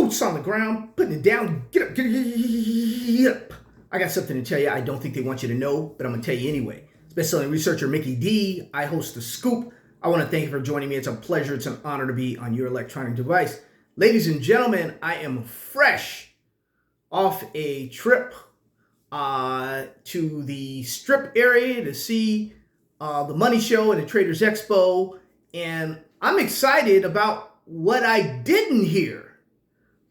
boots on the ground, putting it down. Get up, get up. I got something to tell you I don't think they want you to know, but I'm going to tell you anyway. Best-selling researcher Mickey D. I host The Scoop. I want to thank you for joining me. It's a pleasure. It's an honor to be on your electronic device. Ladies and gentlemen, I am fresh off a trip to the Strip area to see the Money Show and the TradersEXPO, and I'm excited about what I didn't hear.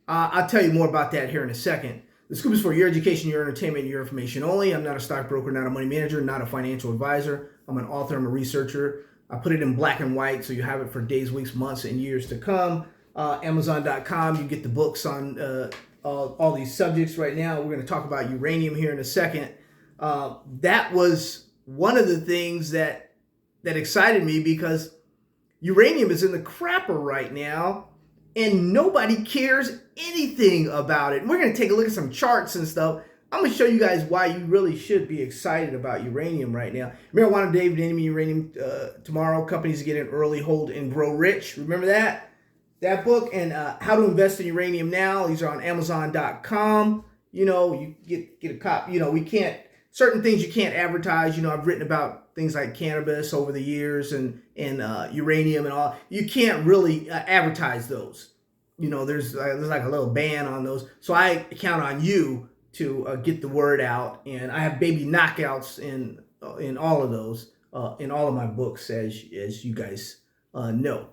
I'll tell you more about that here in a second. The Scoop is for your education, your entertainment, your information only. I'm not a stockbroker, not a money manager, not a financial advisor. I'm an author, I'm a researcher. I put it in black and white so you have it for days, weeks, months, and years to come. Amazon.com, you get the books on all these subjects right now. We're going to talk about uranium here in a second. That was one of the things that excited me because uranium is in the crapper right now and nobody cares anything about it. And we're going to take a look at some charts and stuff. I'm going to show you guys why you really should be excited about uranium right now. Marijuana Day, Enemy Uranium tomorrow. Companies get in early, hold, and grow rich. Remember that? That book and How to Invest in Uranium Now. These are on Amazon.com. You know, you get a copy. You know, we can't, certain things you can't advertise. You know, I've written about things like cannabis over the years and uranium and all. You can't really advertise those. You know, there's like a little ban on those. So I count on you to get the word out. And I have baby knockouts in all of those, in all of my books, as you guys know.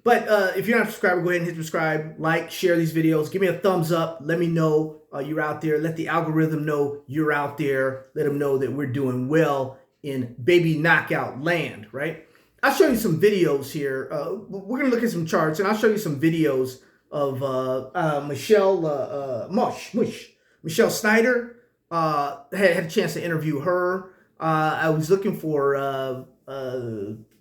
But if you're not a subscriber, go ahead and hit subscribe, like, share these videos. Give me a thumbs up. Let me know you're out there. Let the algorithm know you're out there. Let them know that we're doing well in baby knockout land, right? I'll show you some videos here. We're going to look at some charts, and I'll show you some videos of Mish Schneider. Had a chance to interview her. I was looking for a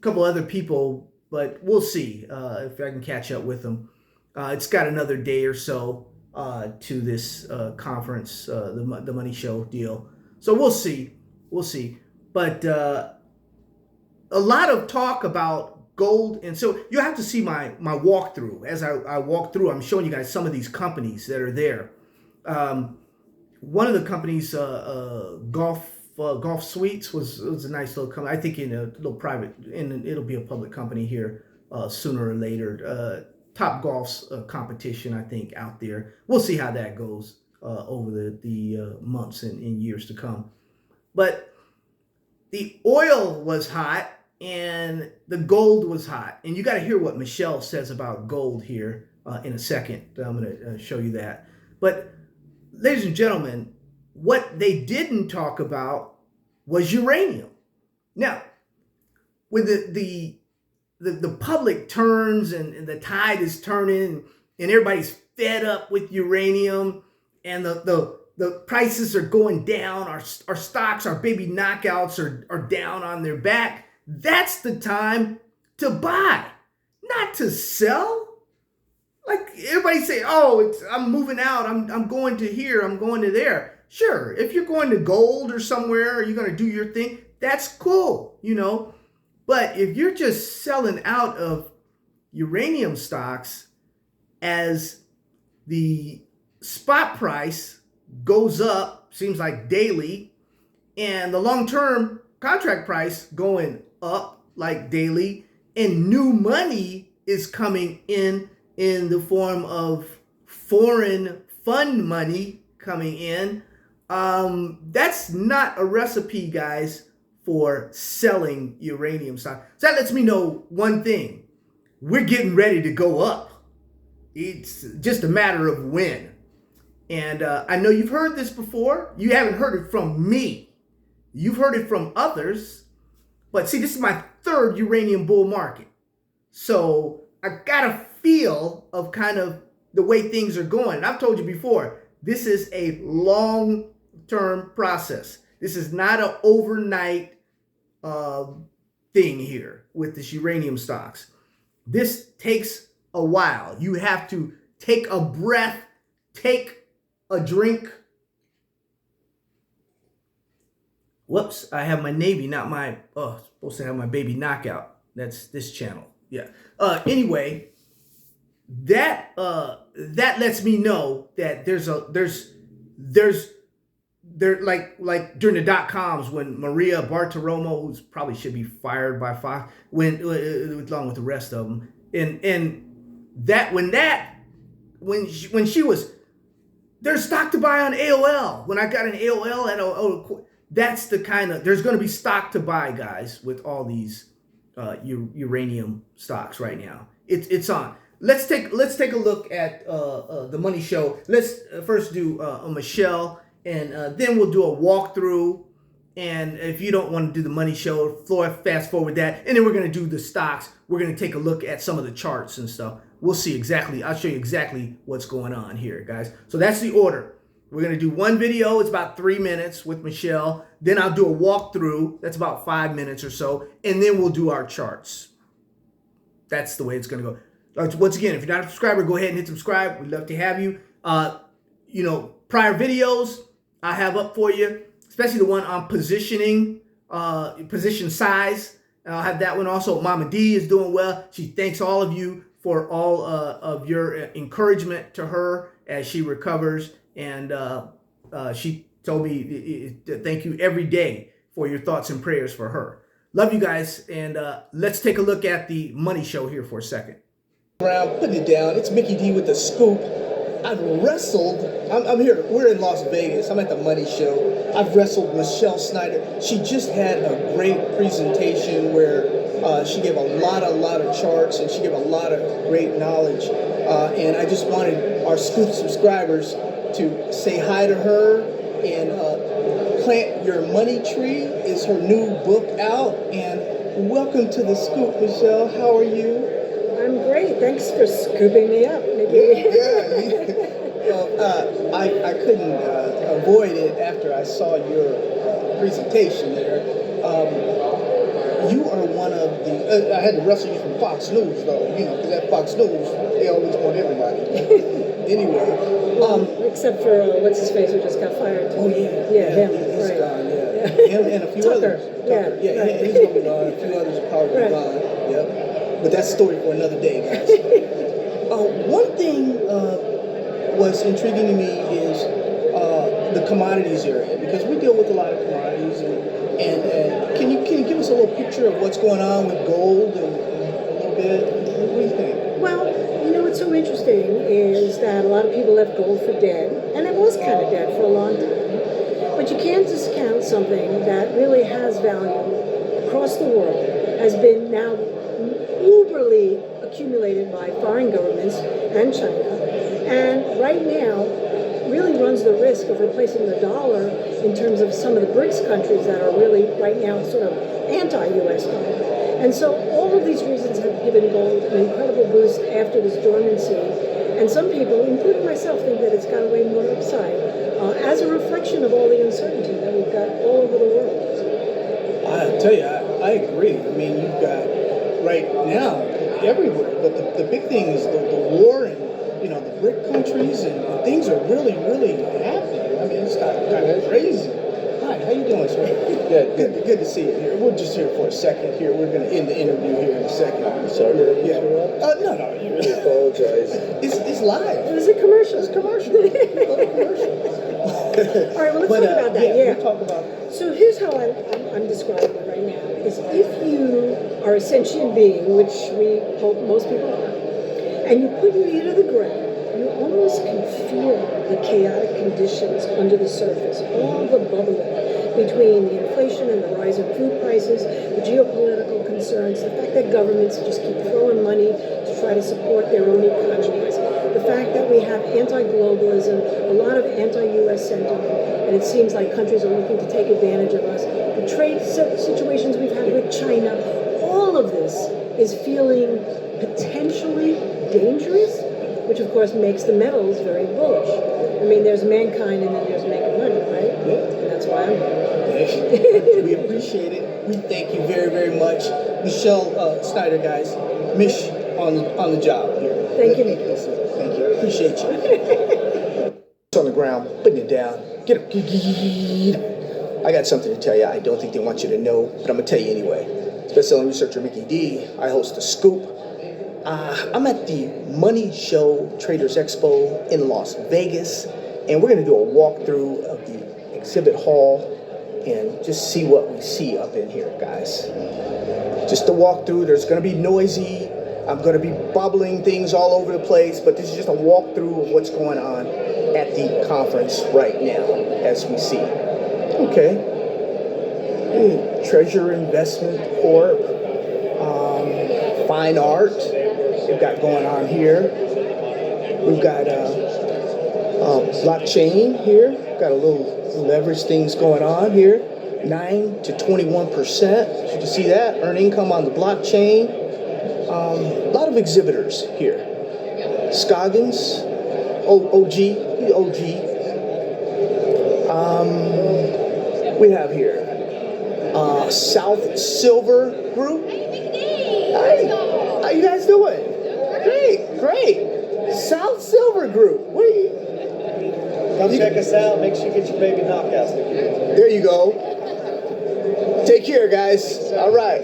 couple other people, but we'll see if I can catch up with them. It's got another day or so to this conference, the Money Show deal. So we'll see. We'll see. But a lot of talk about gold. And so you have to see my walkthrough. As I walk through, I'm showing you guys some of these companies that are there. One of the companies, Golf Suites, was a nice little company. I think in a little private, and it'll be a public company here sooner or later. Top Golf's competition, I think, out there. We'll see how that goes over the months and years to come. But the oil was hot and the gold was hot. And you got to hear what Michelle says about gold here in a second. I'm going to show you that. But ladies and gentlemen, what they didn't talk about was uranium. Now, when the public turns and the tide is turning and everybody's fed up with uranium and the prices are going down, our stocks, our baby knockouts are down on their back, that's the time to buy, not to sell. Like everybody say, oh, I'm moving out, I'm going to here, I'm going to there. Sure, if you're going to gold or somewhere, or you're going to do your thing, that's cool, you know. But if you're just selling out of uranium stocks as the spot price goes up, seems like daily, and the long-term contract price going up like daily, and new money is coming in the form of foreign fund money coming in, that's not a recipe, guys, for selling uranium stock. So that lets me know one thing. We're getting ready to go up. It's just a matter of when. And I know you've heard this before. You haven't heard it from me. You've heard it from others. But see, this is my third uranium bull market. So I got a feel of kind of the way things are going. And I've told you before, this is a long-term process. This is not an overnight thing here with this uranium stocks. This takes a while. You have to take a breath, take a drink. Whoops, I have my Navy, not my, supposed to have my baby knockout. That's this channel. Yeah. Anyway, that that lets me know that there's like during the .coms when Maria Bartiromo, who's probably should be fired by Fox, when along with the rest of them, and that when she was, there's stock to buy on AOL. When I got an AOL at that's the kind of, there's going to be stock to buy, guys, with all these uranium stocks right now. It's on. Let's take a look at the Money Show. Let's first do a Michelle, and then we'll do a walkthrough. And if you don't want to do the Money Show, fast forward that, and then we're going to do the stocks. We're going to take a look at some of the charts and stuff. We'll see exactly. I'll show you exactly what's going on here, guys. So that's the order. We're going to do one video. It's about 3 minutes with Michelle. Then I'll do a walkthrough. That's about 5 minutes or so. And then we'll do our charts. That's the way it's going to go. Once again, if you're not a subscriber, go ahead and hit subscribe. We'd love to have you. Prior videos I have up for you, especially the one on positioning, position size. And I'll have that one also. Mama D is doing well. She thanks all of you for all of your encouragement to her as she recovers. And she told me to thank you every day for your thoughts and prayers for her. Love you guys. And let's take a look at the Money Show here for a second. Around, putting it down. It's Mickey D with the scoop. I've wrestled. I'm here. We're in Las Vegas. I'm at the Money Show. I've wrestled Michelle Schneider. She just had a great presentation where she gave a lot of charts, and she gave a lot of great knowledge. And I just wanted our Scoop subscribers to say hi to her. And Plant Your Money Tree is her new book out. And welcome to the Scoop, Michelle. How are you? I'm great. Thanks for scooping me up, Nikki. I couldn't avoid it after I saw your presentation there. You are one of the. I had to wrestle you from Fox News, though, because at Fox News they always want everybody. Anyway, except for what's his face who just got fired. Oh yeah, him. He's Right. gone. Yeah, him and a few Tucker. others. Tucker. Yeah, Right. he's gonna be gone. A few others are probably gone. Yep. But that's a story for another day, guys. One thing was intriguing to me is the commodities area, because we deal with a lot of commodities. And can you give us a little picture of what's going on with gold and a little bit? What do you think? Well, what's so interesting is that a lot of people left gold for dead, and it was kind of dead for a long time. But you can't discount something that really has value across the world, has been now uberly accumulated by foreign governments and China, and right now really runs the risk of replacing the dollar in terms of some of the BRICS countries that are really right now sort of anti-US dollar. And so all of these reasons have given gold an incredible boost after this dormancy. And some people, including myself, think that it's got way more upside as a reflection of all the uncertainty that we've got all over the world. I tell you, I agree. I mean, you've got right now everywhere, but the big thing is the war and the BRIC countries, and things are really happening. I mean, it's kind of crazy. Hi, how you doing, sir? Good to see you here. We're just here for a second here. We're going to end the interview here in a second. Sorry to No. I really apologize. It's live. It was a commercial. It's commercial. Commercial. All right, well, let's talk about that. Yeah. We'll talk about. So here's how I'm describing it right now. Is if you are a sentient being, which we hope most people are, and you put your ear to the ground, you almost can feel the chaotic conditions under the surface, all the bubbling between the inflation and the rise in food prices, the geopolitical concerns, the fact that governments just keep throwing money to try to support their own economies, the fact that we have anti-globalism, a lot of anti-US sentiment, and it seems like countries are looking to take advantage of us, the trade situations we've had with China, all of this is feeling potentially dangerous, which of course makes the metals very bullish. I mean, there's mankind and then there's making money, right? Yeah. And that's why I'm here. We appreciate it. We thank you very, very much. Michelle Schneider, guys. Mish on the job here. Thank you, Nikki. Thank you. Appreciate you. It's on the ground, putting it down. Get up. I got something to tell you. I don't think they want you to know, but I'm going to tell you anyway. Best-selling researcher Mickey D. I host The Scoop. I'm at the Money Show Traders Expo in Las Vegas, and we're going to do a walkthrough of the exhibit hall and just see what we see up in here, guys. Just a walkthrough. There's going to be noisy. I'm going to be bubbling things all over the place, but this is just a walkthrough of what's going on at the conference right now, as we see. Okay. Treasure Investment Corp. Fine art we've got going on here. We've got blockchain here. Got a little leverage things going on here. 9 to 21%. You can see that. Earn income on the blockchain. A lot of exhibitors here. Scoggins, OG. We have here South Silver Group. Hey, how you guys doing? Great. South Silver Group. What are you? Come check us out. Make sure you get your baby knockouts. There you go. Take care, guys. All right.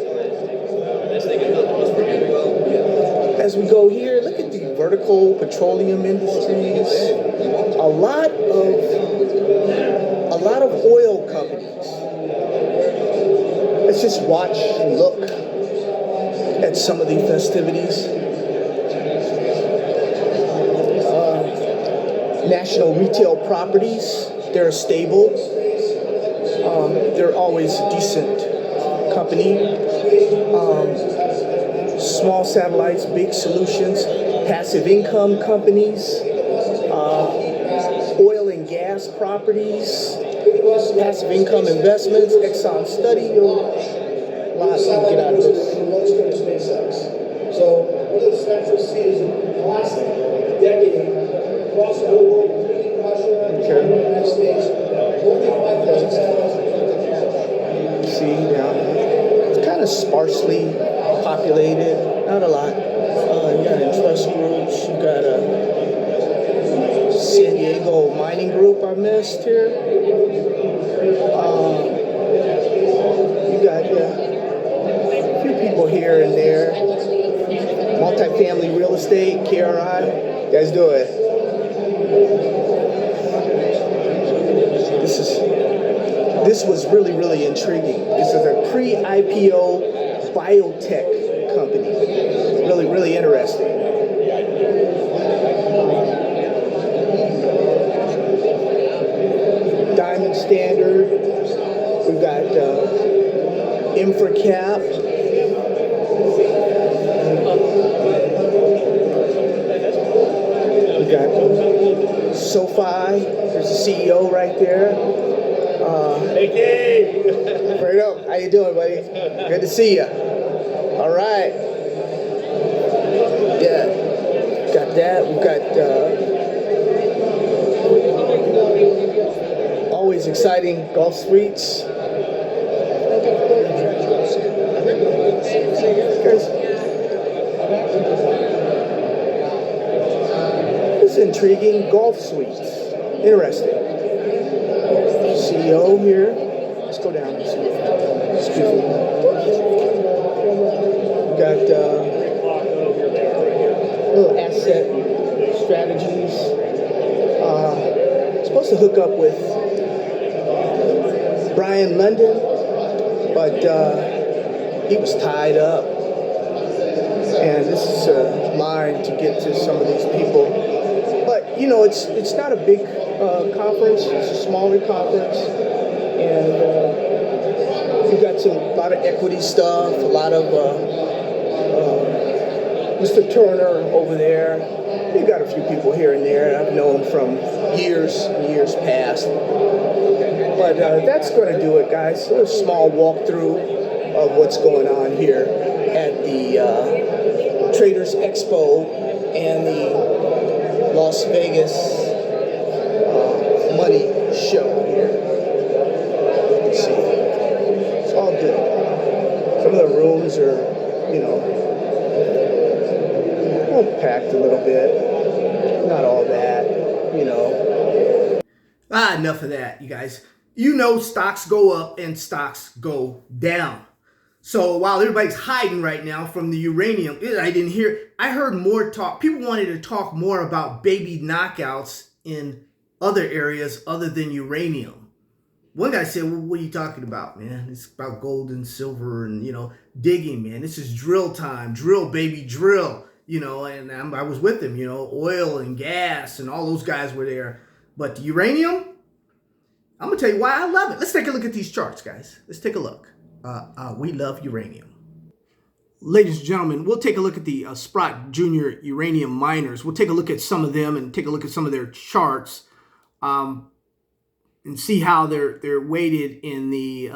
As we go here, look at the vertical petroleum industries. A lot of oil companies. Let's just watch and look at some of the festivities. National Retail Properties, they're stable. They're always a decent company. Small satellites, big solutions, passive income companies, oil and gas properties, passive income investments, Exxon study. Lots to get out of this. So one of the central cities in the last decade across the whole world, including Russia, China, the United States, only 5,000 satellites. See down there. It's kind of sparsely populated, not a lot. You got Entrust Groups, you got a San Diego Mining Group I missed here. You got a few people here and there. Multifamily real estate, KRI. You guys do it. This was really intriguing. This is a pre-IPO biotech company. Really interesting. Diamond Standard. We've got Infracap. We've got SoFi. There's the CEO right there. Hey, Right up. How you doing, buddy? Good to see you. All right. Yeah. Got that. We've got always exciting golf suites. Guys, this is intriguing. Golf suites. Interesting. CEO here. Let's go down. Excuse me. We got little asset strategies. Supposed to hook up with Brian London, but he was tied up. And this is a line to get to some of these people. But you know, it's not a big conference. It's a smaller conference, and we've got a lot of equity stuff, a lot of Mr. Turner over there. We've got a few people here and there I've known from years and years past. But that's going to do it, guys. So a small walkthrough of what's going on here at the Traders Expo and the Las Vegas Money Show here. Let's see. It's all good. Some of the rooms are, you know, packed a little bit. Not all that, you know. Enough of that, you guys. You know stocks go up and stocks go down. So while everybody's hiding right now from the uranium, I heard more talk. People wanted to talk more about baby knockouts in other areas other than uranium. One guy said, well, what are you talking about, man? It's about gold and silver and, digging, man. This is drill time. Drill, baby, drill. And I was with him, oil and gas and all those guys were there. But the uranium, I'm going to tell you why I love it. Let's take a look at these charts, guys. Let's take a look. We love uranium. Ladies and gentlemen, we'll take a look at the Sprott Junior uranium miners. We'll take a look at some of them and take a look at some of their charts and see how they're weighted in the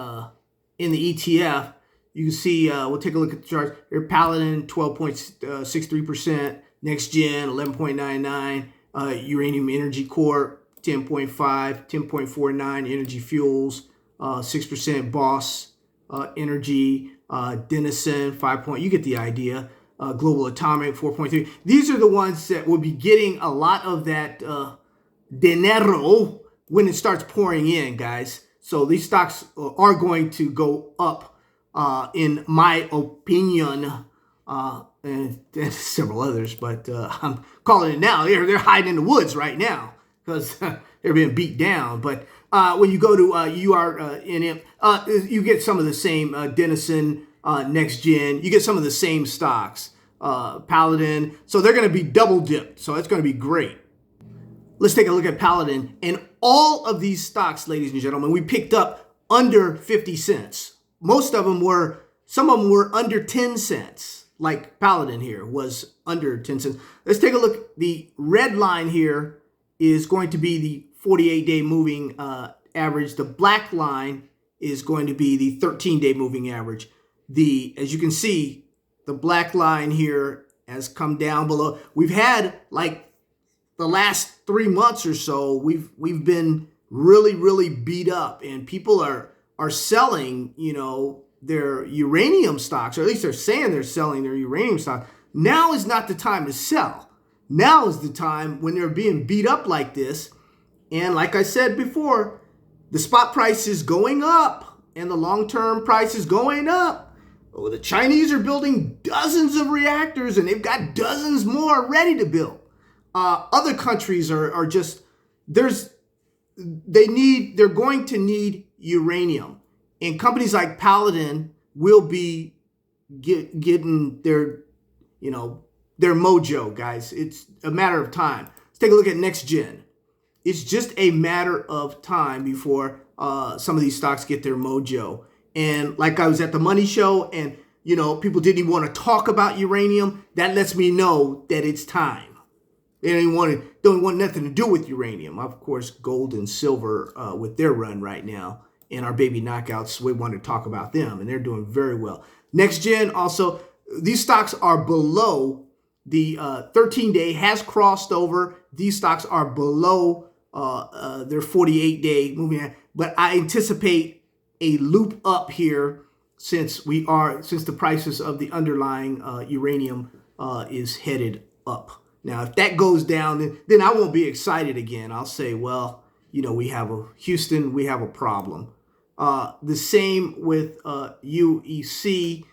ETF. You can see, we'll take a look at the charts. They're Paladin, 12.63%. Next Gen, 11.99. Uranium Energy Corp, 10.5. 10.49. Energy Fuels, 6%. Boss Energy, Denison, 5 point. You get the idea. Global Atomic, 4.3. These are the ones that will be getting a lot of that dinero when it starts pouring in, guys. So these stocks are going to go up, in my opinion, and several others. But I'm calling it now. They're hiding in the woods right now because they're being beat down. But when you go to URNM, you get some of the same Denison, Next Gen. You get some of the same stocks, Paladin. So they're going to be double dipped. So it's going to be great. Let's take a look at Paladin. And all of these stocks, ladies and gentlemen, we picked up under 50 cents. Some of them were under 10 cents. Like Paladin here was under 10 cents. Let's take a look. The red line here is going to be the 48-day moving average. The black line is going to be the 13-day moving average. As you can see, the black line here has come down below. We've had like the last 3 months or so, we've been really beat up, and people are selling, their uranium stocks, or at least they're saying they're selling their uranium stock. Now is not the time to sell. Now is the time when they're being beat up like this. And like I said before, the spot price is going up and the long-term price is going up. Well, the Chinese are building dozens of reactors and they've got dozens more ready to build. Other countries are just, they're going to need uranium. And companies like Paladin will be getting their mojo, guys. It's a matter of time. Let's take a look at Next Gen. It's just a matter of time before some of these stocks get their mojo. And like I was at the Money Show and, people didn't even want to talk about uranium. That lets me know that it's time. They don't want nothing to do with uranium. Of course, gold and silver with their run right now. And our baby knockouts, we want to talk about them. And they're doing very well. Next Gen also, these stocks are below the 13-day has crossed over. These stocks are below their 48-day moving. But I anticipate a loop up here since the prices of the underlying uranium is headed up. Now, if that goes down, then I won't be excited again. I'll say, well, we have Houston, we have a problem. The same with UEC.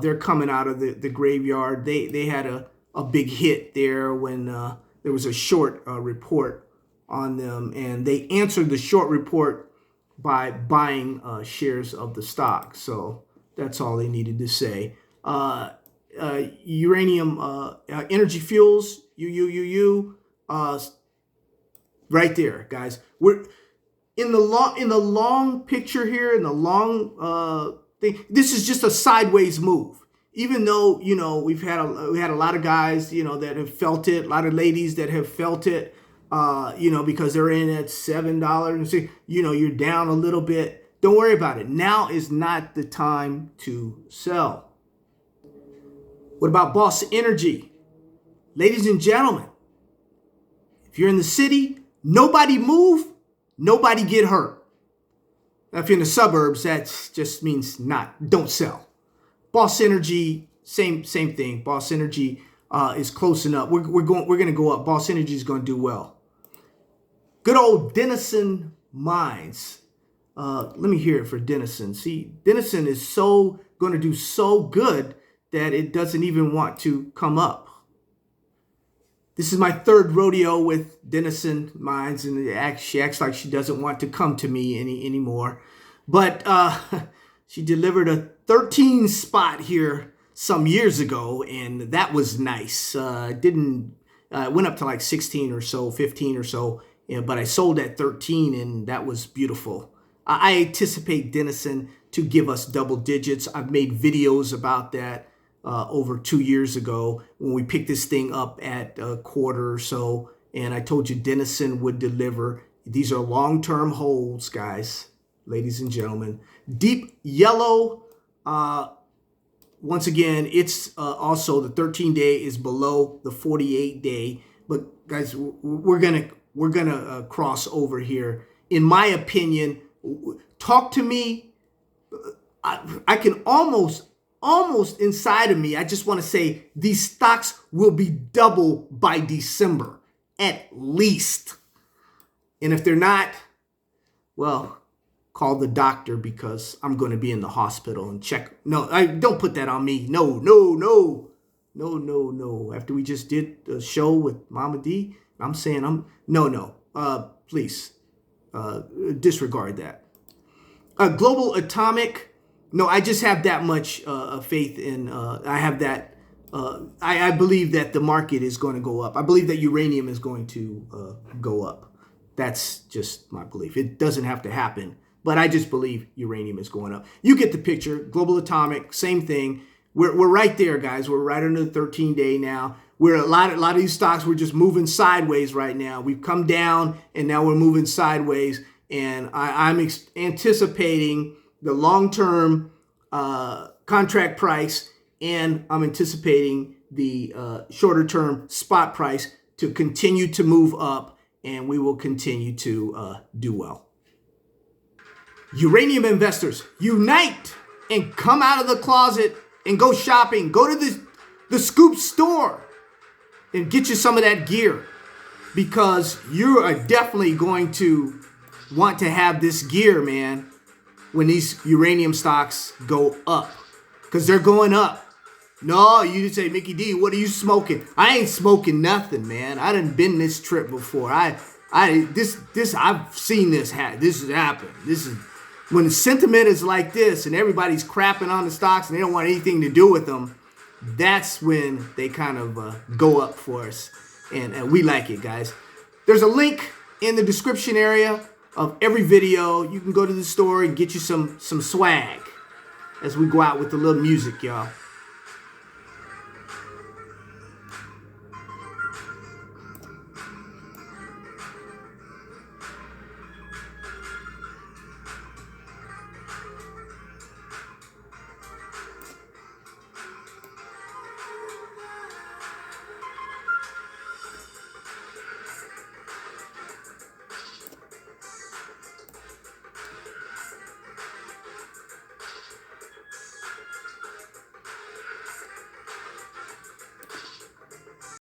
They're coming out of the graveyard. They had a big hit there when there was a short report on them, and they answered the short report by buying shares of the stock. So that's all they needed to say. Uranium Energy Fuels, right there, guys. We're in the long picture here, in the long thing. This is just a sideways move. Even though we had a lot of guys that have felt it, a lot of ladies that have felt it, because they're in at $7 and say you're down a little bit. Don't worry about it. Now is not the time to sell. What about Boss Energy? Ladies and gentlemen, if you're in the city, nobody move, nobody get hurt. Now, if you're in the suburbs, that just means don't sell. Boss Energy, same thing. Boss Energy is close enough. We're going to go up. Boss Energy is going to do well. Good old Denison Mines. Let me hear it for Denison. See, Denison is so going to do so good that it doesn't even want to come up. This is my third rodeo with Denison Mines, and she acts like she doesn't want to come to me anymore. But she delivered a 13 spot here some years ago, and that was nice. Went up to like 16 or so, 15 or so, but I sold at 13, and that was beautiful. I anticipate Denison to give us double digits. I've made videos about that over 2 years ago when we picked this thing up at a quarter or so, and I told you Denison would deliver. These are long-term holds, guys, ladies and gentlemen. Deep yellow. Once again, it's also the 13-day is below the 48-day. But guys, we're gonna cross over here. In my opinion, talk to me. I can almost inside of me, I just want to say these stocks will be double by December, at least. And if they're not, well, call the doctor, because I'm going to be in the hospital and check. No, don't put that on me. No. After we just did a show with Mama D, I'm saying please disregard that. Global Atomic. No, I just have that much faith in. I have that. I believe that the market is going to go up. I believe that uranium is going to go up. That's just my belief. It doesn't have to happen, but I just believe uranium is going up. You get the picture. Global Atomic, same thing. We're right there, guys. We're right under the 13-day now. We're a lot of these stocks. We're just moving sideways right now. We've come down, and now we're moving sideways. And I'm anticipating the long-term contract price, and I'm anticipating the shorter-term spot price to continue to move up, and we will continue to do well. Uranium investors, unite and come out of the closet and go shopping. Go to the Scoop store and get you some of that gear, because you are definitely going to want to have this gear, man, when these uranium stocks go up, because they're going up. No, you say, Mickey D, what are you smoking? I ain't smoking nothing, man. I done been this trip before. I've seen this happen. This has happened. This is when the sentiment is like this and everybody's crapping on the stocks and they don't want anything to do with them. That's when they kind of go up for us, and we like it, guys. There's a link in the description area of every video. You can go to the store and get you some swag as we go out with the little music, y'all.